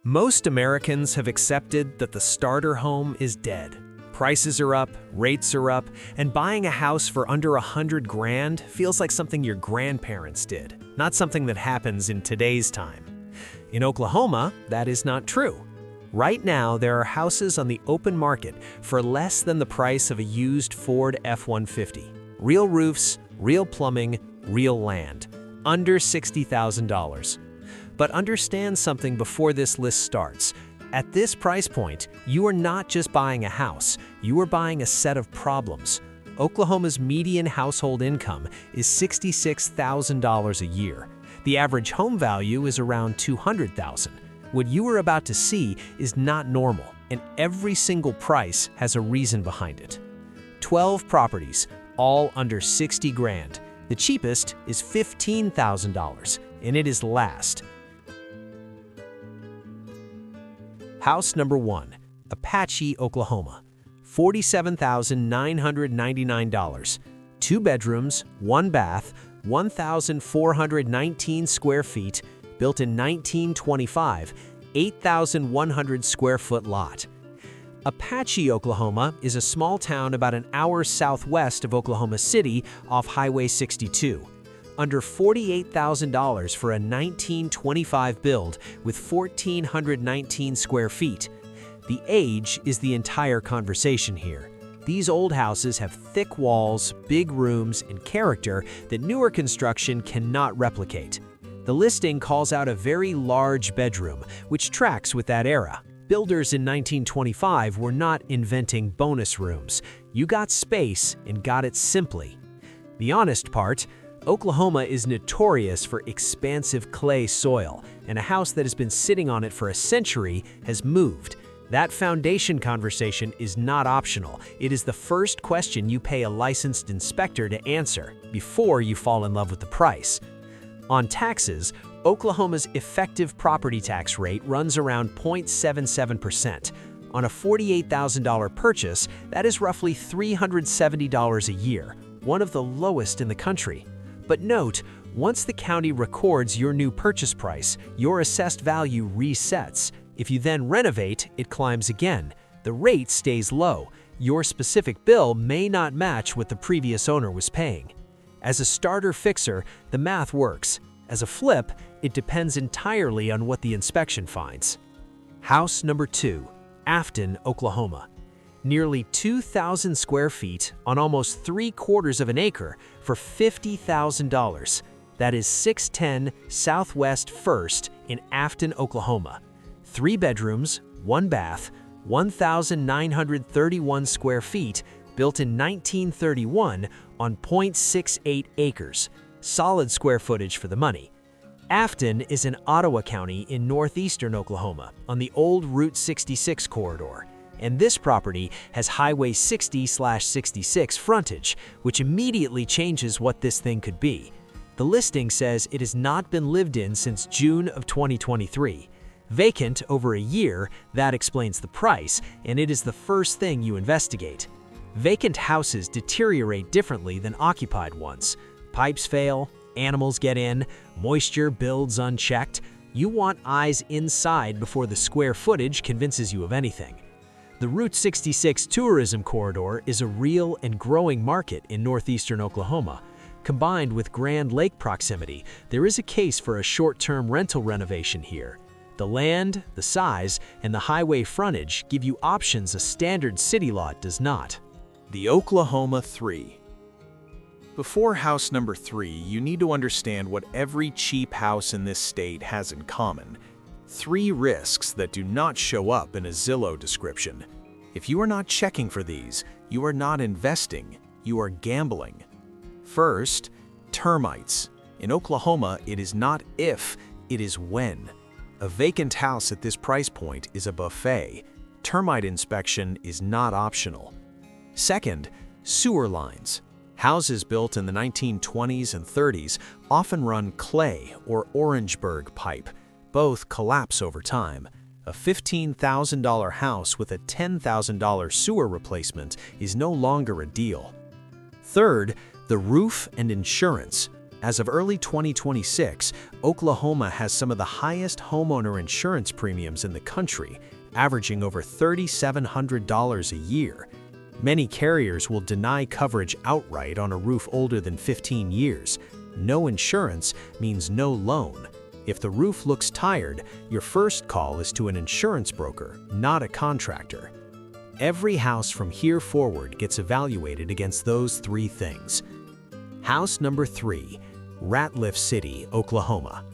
Most Americans have accepted that the starter home is dead. Prices are up, rates are up, and buying a house for under $100,000 feels like something your grandparents did, not something that happens in today's time. In Oklahoma, that is not true. Right now, there are houses on the open market for less than the price of a used Ford F-150. Real roofs, real plumbing, real land. Under $60,000. But understand something before this list starts. At this price point, you are not just buying a house, you are buying a set of problems. Oklahoma's median household income is $66,000 a year. The average home value is around $200,000. What you are about to see is not normal, and every single price has a reason behind it. 12 properties, all under $60,000. The cheapest is $15,000, and it is last. House number 1, Apache, Oklahoma, $47,999. 2 bedrooms, 1 bath, 1,419 square feet, built in 1925, 8,100 square foot lot. Apache, Oklahoma is a small town about an hour southwest of Oklahoma City off Highway 62. Under $48,000 for a 1925 build with 1,419 square feet. The age is the entire conversation here. These old houses have thick walls, big rooms, and character that newer construction cannot replicate. The listing calls out a very large bedroom, which tracks with that era. Builders in 1925 were not inventing bonus rooms. You got space and got it simply. The honest part, Oklahoma is notorious for expansive clay soil, and a house that has been sitting on it for a century has moved. That foundation conversation is not optional. It is the first question you pay a licensed inspector to answer before you fall in love with the price. On taxes, Oklahoma's effective property tax rate runs around 0.77%. On a $48,000 purchase, that is roughly $370 a year, one of the lowest in the country. But note, once the county records your new purchase price, your assessed value resets. If you then renovate, it climbs again. The rate stays low. Your specific bill may not match what the previous owner was paying. As a starter fixer, the math works. As a flip, it depends entirely on what the inspection finds. House number 2, Afton, Oklahoma. Nearly 2,000 square feet on almost 3/4 of an acre for $50,000. That is 610 Southwest 1st in Afton, Oklahoma. 3 bedrooms, 1 bath, 1,931 square feet, built in 1931 on 0.68 acres. Solid square footage for the money. Afton is in Ottawa County in northeastern Oklahoma on the old Route 66 corridor. And this property has Highway 60/66 frontage, which immediately changes what this thing could be. The listing says it has not been lived in since June of 2023. Vacant over a year, that explains the price, and it is the first thing you investigate. Vacant houses deteriorate differently than occupied ones. Pipes fail, animals get in, moisture builds unchecked. You want eyes inside before the square footage convinces you of anything. The Route 66 tourism corridor is a real and growing market in northeastern Oklahoma. Combined with Grand Lake proximity, there is a case for a short-term rental renovation here. The land, the size, and the highway frontage give you options a standard city lot does not. The Oklahoma 3. Before house number 3, you need to understand what every cheap house in this state has in common. 3 risks that do not show up in a Zillow description. If you are not checking for these, you are not investing, you are gambling. First, termites. In Oklahoma, it is not if, it is when. A vacant house at this price point is a buffet. Termite inspection is not optional. Second, sewer lines. Houses built in the 1920s and 30s often run clay or Orangeburg pipe. Both collapse over time. A $15,000 house with a $10,000 sewer replacement is no longer a deal. Third, the roof and insurance. As of early 2026, Oklahoma has some of the highest homeowner insurance premiums in the country, averaging over $3,700 a year. Many carriers will deny coverage outright on a roof older than 15 years. No insurance means no loan. If the roof looks tired, your first call is to an insurance broker, not a contractor. Every house from here forward gets evaluated against those three things. House number 3, Ratliff City, Oklahoma.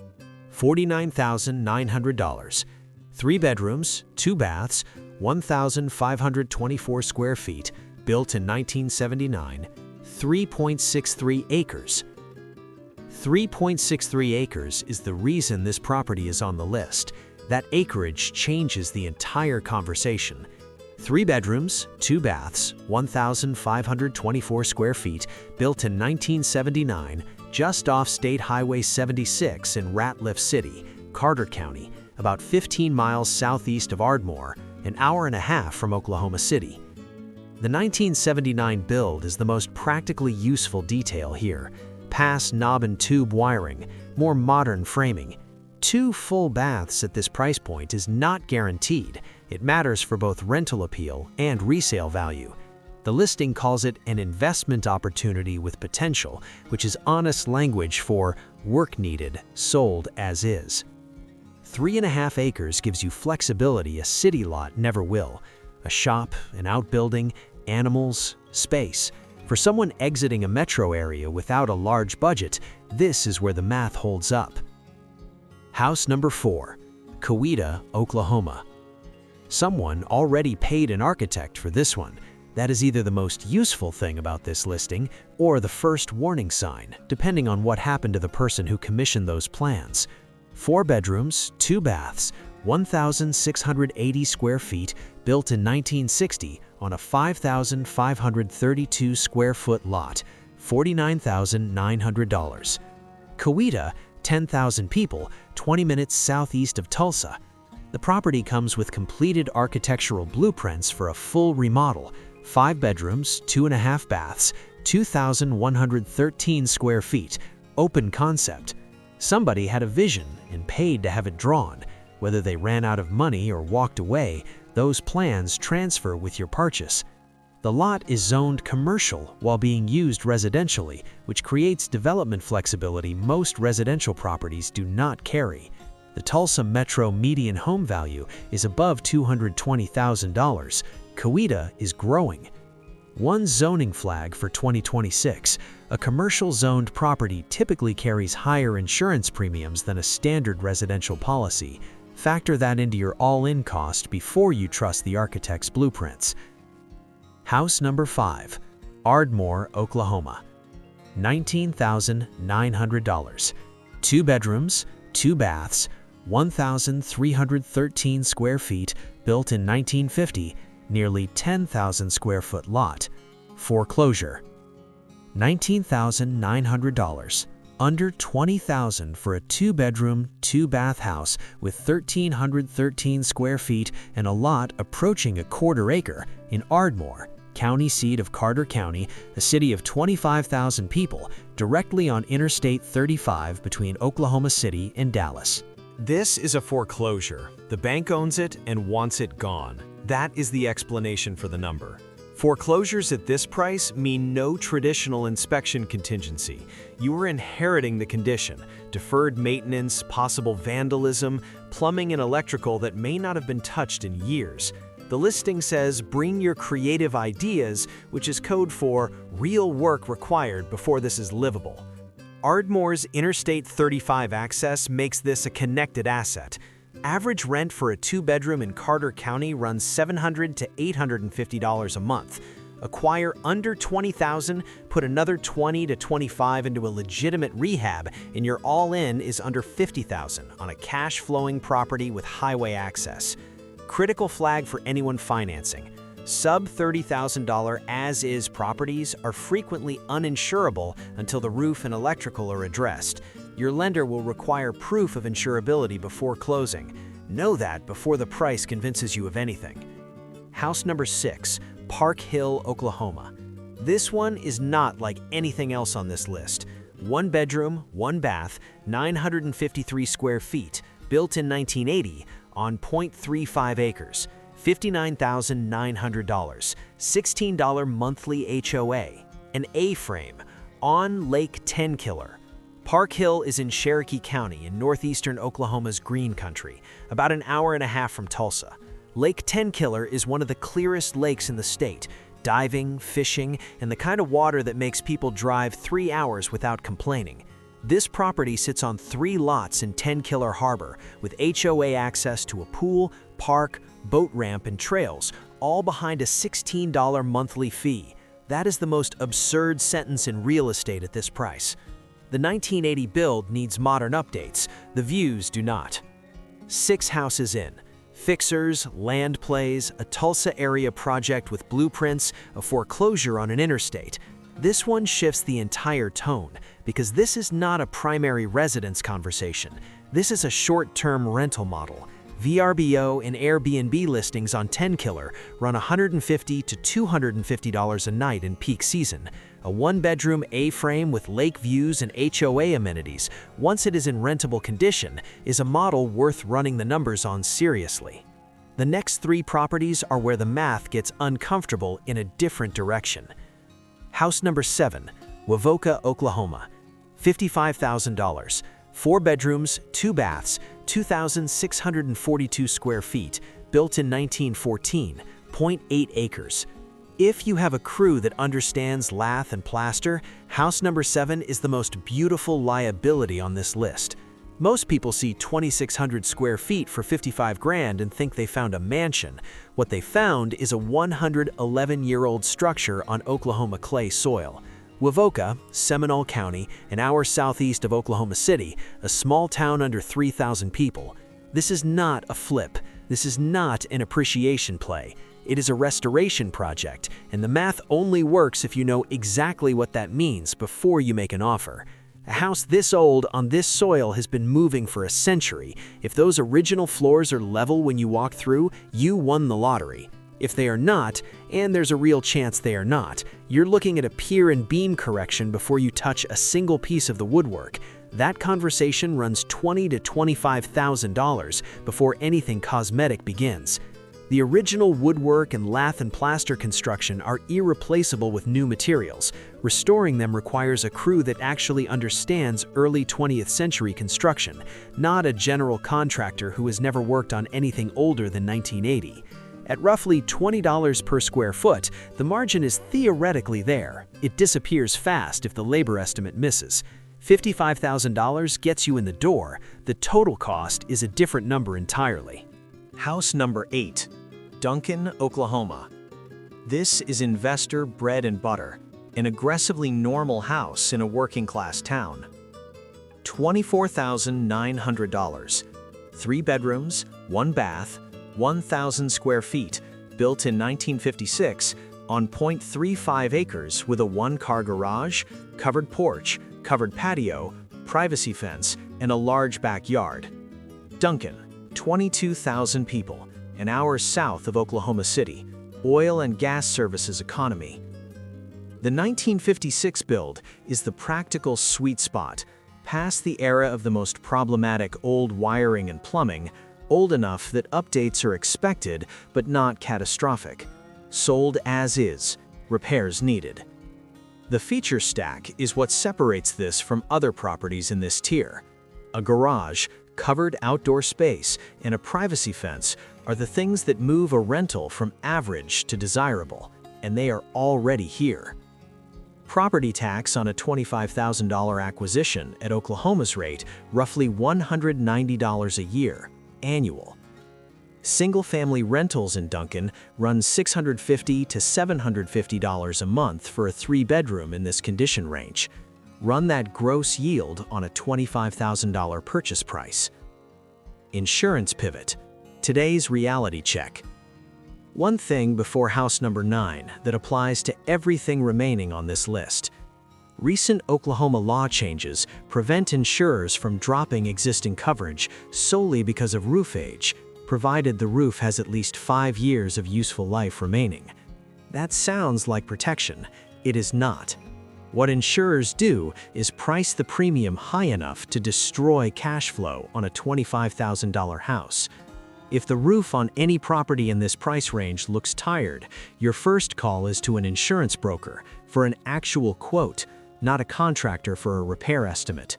$49,900. 3 bedrooms, 2 baths, 1,524 square feet, built in 1979, 3.63 acres. 3.63 acres is the reason this property is on the list. That acreage changes the entire conversation. 3 bedrooms, 2 baths, 1,524 square feet, built in 1979, just off State Highway 76 in Ratliff City, Carter County, about 15 miles southeast of Ardmore, an hour and a half from Oklahoma City. The 1979 build is the most practically useful detail here. Pass knob and tube wiring, more modern framing. 2 full baths at this price point is not guaranteed. It matters for both rental appeal and resale value. The listing calls it an investment opportunity with potential, which is honest language for work needed, sold as is. 3.5 acres gives you flexibility a city lot never will. A shop, an outbuilding, animals, space. For someone exiting a metro area without a large budget, this is where the math holds up. House number 4, Kawita, Oklahoma. Someone already paid an architect for this one. That is either the most useful thing about this listing or the first warning sign, depending on what happened to the person who commissioned those plans. 4 bedrooms, 2 baths, 1,680 square feet, built in 1960 on a 5,532 square foot lot, $49,900. Kawita, 10,000 people, 20 minutes southeast of Tulsa. The property comes with completed architectural blueprints for a full remodel, 5 bedrooms, 2.5 baths, 2,113 square feet, open concept. Somebody had a vision and paid to have it drawn. Whether they ran out of money or walked away, those plans transfer with your purchase. The lot is zoned commercial while being used residentially, which creates development flexibility most residential properties do not carry. The Tulsa Metro median home value is above $220,000. Kawita is growing. One zoning flag for 2026. A commercial zoned property typically carries higher insurance premiums than a standard residential policy. Factor that into your all-in cost before you trust the architect's blueprints. House number 5, Ardmore, Oklahoma. $19,900. 2 bedrooms, 2 baths, 1,313 square feet, built in 1950, nearly 10,000 square foot lot. Foreclosure. $19,900. Under $20,000 for a 2-bedroom, 2-bath house with 1,313 square feet and a lot approaching a quarter acre in Ardmore, county seat of Carter County, a city of 25,000 people, directly on Interstate 35 between Oklahoma City and Dallas. This is a foreclosure. The bank owns it and wants it gone. That is the explanation for the number. Foreclosures at this price mean no traditional inspection contingency. You are inheriting the condition, deferred maintenance, possible vandalism, plumbing and electrical that may not have been touched in years. The listing says, bring your creative ideas, which is code for real work required before this is livable. Ardmore's Interstate 35 access makes this a connected asset. Average rent for a 2-bedroom in Carter County runs $700 to $850 a month. Acquire under $20,000, put another $20 to $25 into a legitimate rehab, and your all-in is under $50,000 on a cash-flowing property with highway access. Critical flag for anyone financing. Sub $30,000 as-is properties are frequently uninsurable until the roof and electrical are addressed. Your lender will require proof of insurability before closing. Know that before the price convinces you of anything. House number 6, Park Hill, Oklahoma. This one is not like anything else on this list. 1 bedroom, 1 bath, 953 square feet, built in 1980 on 0.35 acres, $59,900, $16 monthly HOA, an A-frame, on Lake Tenkiller. Park Hill is in Cherokee County in northeastern Oklahoma's Green Country, about an hour and a half from Tulsa. Lake Tenkiller is one of the clearest lakes in the state, diving, fishing, and the kind of water that makes people drive 3 hours without complaining. This property sits on 3 lots in Tenkiller Harbor, with HOA access to a pool, park, boat ramp, and trails, all behind a $16 monthly fee. That is the most absurd sentence in real estate at this price. The 1980 build needs modern updates, the views do not. 6 houses in. Fixers, land plays, a Tulsa area project with blueprints, a foreclosure on an interstate. This one shifts the entire tone, because this is not a primary residence conversation. This is a short-term rental model. VRBO and Airbnb listings on Tenkiller run $150 to $250 a night in peak season. A 1-bedroom A-frame with lake views and HOA amenities, once it is in rentable condition, is a model worth running the numbers on seriously. The next 3 properties are where the math gets uncomfortable in a different direction. House number 7, Woka, Oklahoma, $55,000, 4 bedrooms, 2 baths, 2,642 square feet, built in 1914, 0.8 acres. If you have a crew that understands lath and plaster, house number 7 is the most beautiful liability on this list. Most people see 2,600 square feet for 55 grand and think they found a mansion. What they found is a 111-year-old structure on Oklahoma clay soil. Woka, Seminole County, an hour southeast of Oklahoma City, a small town under 3,000 people. This is not a flip. This is not an appreciation play. It is a restoration project, and the math only works if you know exactly what that means before you make an offer. A house this old on this soil has been moving for a century. If those original floors are level when you walk through, you won the lottery. If they are not, and there's a real chance they are not, you're looking at a pier and beam correction before you touch a single piece of the woodwork. That conversation runs $20,000 to $25,000 before anything cosmetic begins. The original woodwork and lath and plaster construction are irreplaceable with new materials. Restoring them requires a crew that actually understands early 20th century construction, not a general contractor who has never worked on anything older than 1980. At roughly $20 per square foot, the margin is theoretically there. It disappears fast if the labor estimate misses. $55,000 gets you in the door. The total cost is a different number entirely. House number 8, Duncan, Oklahoma. This is investor bread and butter, an aggressively normal house in a working-class town. $24,900, 3 bedrooms, 1 bath, 1,000 square feet, built in 1956 on 0.35 acres with a 1-car garage, covered porch, covered patio, privacy fence, and a large backyard. Duncan, 22,000 people, an hour south of Oklahoma City, oil and gas services economy. The 1956 build is the practical sweet spot, past the era of the most problematic old wiring and plumbing, old enough that updates are expected but not catastrophic. Sold as is, repairs needed. The feature stack is what separates this from other properties in this tier. A garage, covered outdoor space, and a privacy fence are the things that move a rental from average to desirable, and they are already here. Property tax on a $25,000 acquisition at Oklahoma's rate, roughly $190 a year, annual. Single-family rentals in Duncan run $650 to $750 a month for a 3-bedroom in this condition range. Run that gross yield on a $25,000 purchase price. Insurance pivot. Today's reality check. One thing before house number 9 that applies to everything remaining on this list. Recent Oklahoma law changes prevent insurers from dropping existing coverage solely because of roof age, provided the roof has at least 5 years of useful life remaining. That sounds like protection. It is not. What insurers do is price the premium high enough to destroy cash flow on a $25,000 house. If the roof on any property in this price range looks tired, your first call is to an insurance broker for an actual quote, not a contractor for a repair estimate.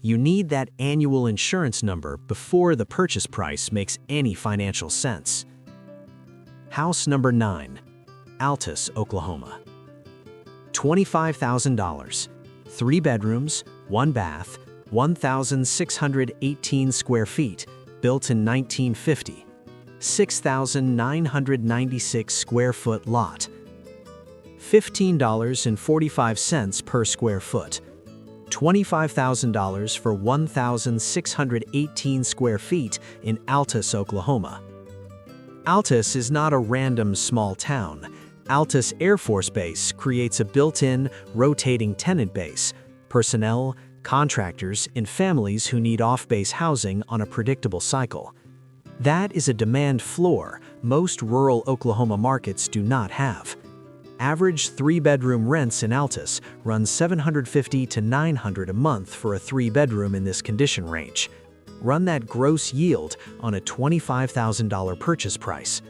You need that annual insurance number before the purchase price makes any financial sense. House number 9, Altus, Oklahoma. $25,000, 3 bedrooms, 1 bath, 1,618 square feet, built in 1950, 6,996 square foot lot, $15.45 per square foot, $25,000 for 1,618 square feet in Altus, Oklahoma. Altus is not a random small town. Altus Air Force Base creates a built-in, rotating tenant base, personnel, contractors, and families who need off-base housing on a predictable cycle. That is a demand floor most rural Oklahoma markets do not have. Average 3-bedroom rents in Altus run $750 to $900 a month for a 3-bedroom in this condition range. Run that gross yield on a $25,000 purchase price.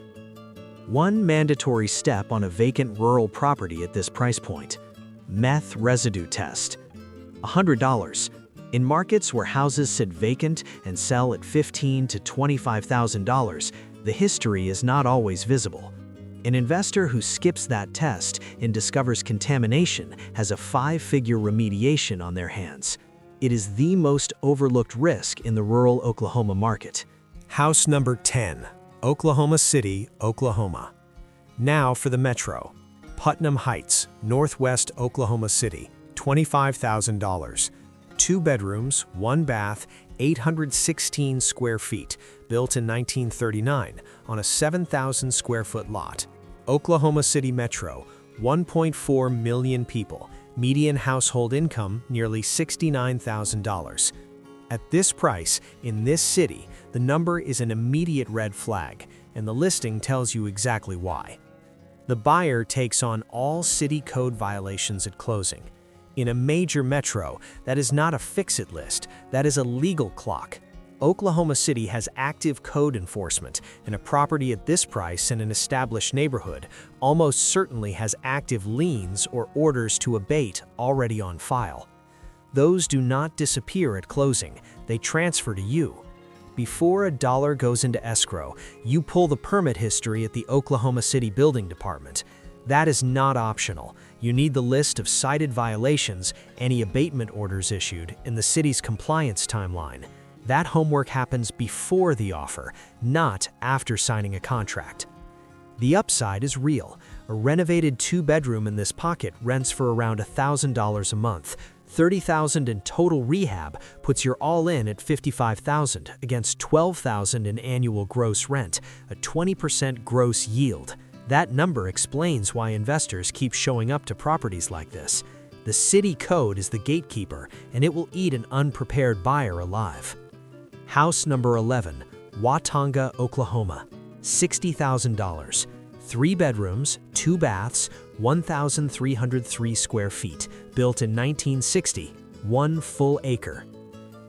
One mandatory step on a vacant rural property at this price point: meth residue test. $100. In markets where houses sit vacant and sell at $15,000 to $25,000, the history is not always visible. An investor who skips that test and discovers contamination has a 5-figure remediation on their hands. It is the most overlooked risk in the rural Oklahoma market. House number 10, Oklahoma City, Oklahoma. Now for the metro. Putnam Heights, Northwest Oklahoma City, $25,000. 2 bedrooms, 1 bath, 816 square feet, built in 1939 on a 7,000 square foot lot. Oklahoma City Metro, 1.4 million people. Median household income nearly $69,000. At this price, in this city, the number is an immediate red flag, and the listing tells you exactly why. The buyer takes on all city code violations at closing. In a major metro, that is not a fix-it list, that is a legal clock. Oklahoma City has active code enforcement, and a property at this price in an established neighborhood almost certainly has active liens or orders to abate already on file. Those do not disappear at closing, they transfer to you. Before a dollar goes into escrow, you pull the permit history at the Oklahoma City Building Department. That is not optional. You need the list of cited violations, any abatement orders issued, and the city's compliance timeline. That homework happens before the offer, not after signing a contract. The upside is real. A renovated 2-bedroom in this pocket rents for around $1,000 a month. $30,000 in total rehab puts your all-in at $55,000 against $12,000 in annual gross rent, a 20% gross yield. That number explains why investors keep showing up to properties like this. The city code is the gatekeeper, and it will eat an unprepared buyer alive. House number 11, Watanga, Oklahoma. $60,000. 3 bedrooms, 2 baths, 1,303 square feet, built in 1960, 1 full acre.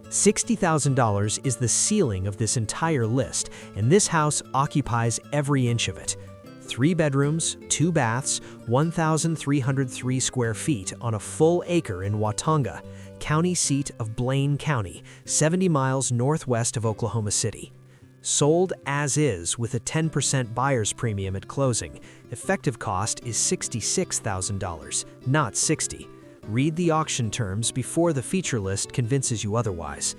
$60,000 is the ceiling of this entire list, and this house occupies every inch of it. 3 bedrooms, 2 baths, 1,303 square feet on a full acre in Watanga, county seat of Blaine County, 70 miles northwest of Oklahoma City. Sold as is with a 10% buyer's premium at closing. Effective cost is $66,000, not $60,000. Read the auction terms before the feature list convinces you otherwise.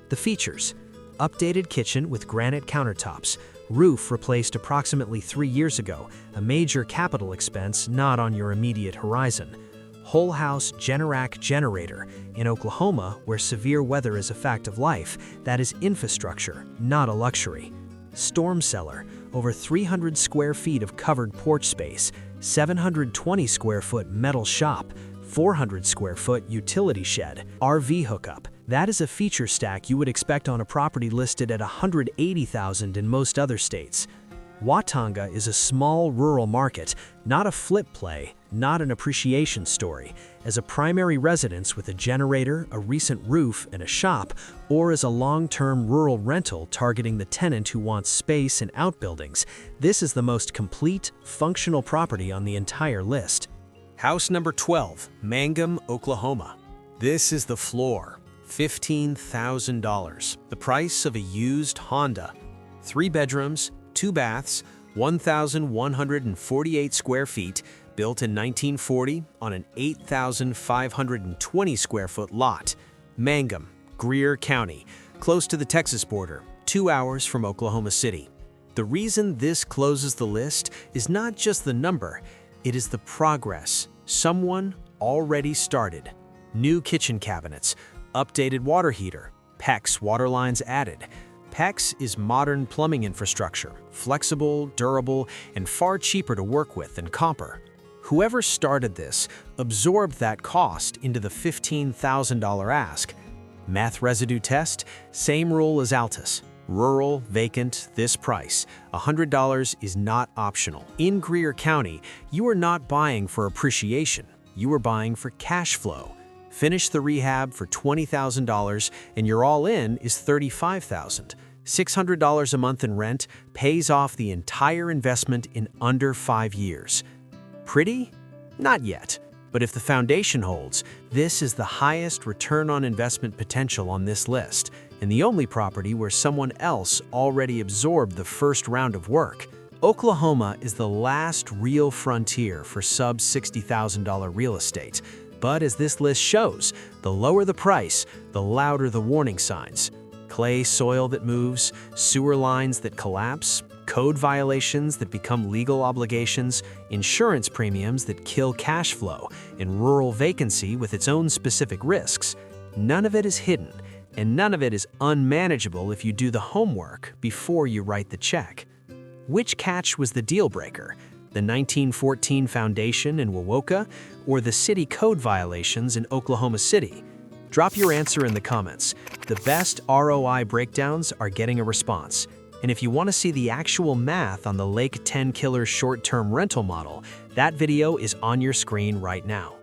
The features: updated kitchen with granite countertops, roof replaced approximately 3 years ago, a major capital expense not on your immediate horizon. Whole house Generac generator. In Oklahoma, where severe weather is a fact of life, that is infrastructure, not a luxury. Storm cellar, over 300 square feet of covered porch space, 720 square foot metal shop, 400 square foot utility shed, RV hookup. That is a feature stack you would expect on a property listed at $180,000 in most other states. Watanga is a small rural market, not a flip play. not an appreciation story, as a primary residence with a generator, a recent roof, and a shop, or as a long-term rural rental targeting the tenant who wants space and outbuildings. This is the most complete, functional property on the entire list. House number 12, Mangum, Oklahoma. This is the floor, $15,000. The price of a used Honda. 3 bedrooms, 2 baths, 1,148 square feet, built in 1940 on an 8,520 square foot lot. Mangum, Greer County, close to the Texas border, 2 hours from Oklahoma City. The reason this closes the list is not just the number, it is the progress. Someone already started. New kitchen cabinets, updated water heater, PEX water lines added. PEX is modern plumbing infrastructure, flexible, durable, and far cheaper to work with than copper. Whoever started this absorbed that cost into the $15,000 ask. Meth residue test, same rule as Altus. Rural, vacant, this price. $100 is not optional. In Greer County, you are not buying for appreciation. You are buying for cash flow. Finish the rehab for $20,000 and your all-in is $35,000. $600 a month in rent pays off the entire investment in under 5 years. Pretty? Not yet. But if the foundation holds, this is the highest return on investment potential on this list, and the only property where someone else already absorbed the first round of work. Oklahoma is the last real frontier for sub-$60,000 real estate. But as this list shows, the lower the price, the louder the warning signs. Clay soil that moves, sewer lines that collapse, code violations that become legal obligations, insurance premiums that kill cash flow, and rural vacancy with its own specific risks. None of it is hidden, and none of it is unmanageable if you do the homework before you write the check. Which catch was the deal breaker? The 1914 foundation in Woka, or the city code violations in Oklahoma City? Drop your answer in the comments. The best ROI breakdowns are getting a response. And if you want to see the actual math on the Lake 10 Killer short-term rental model, that video is on your screen right now.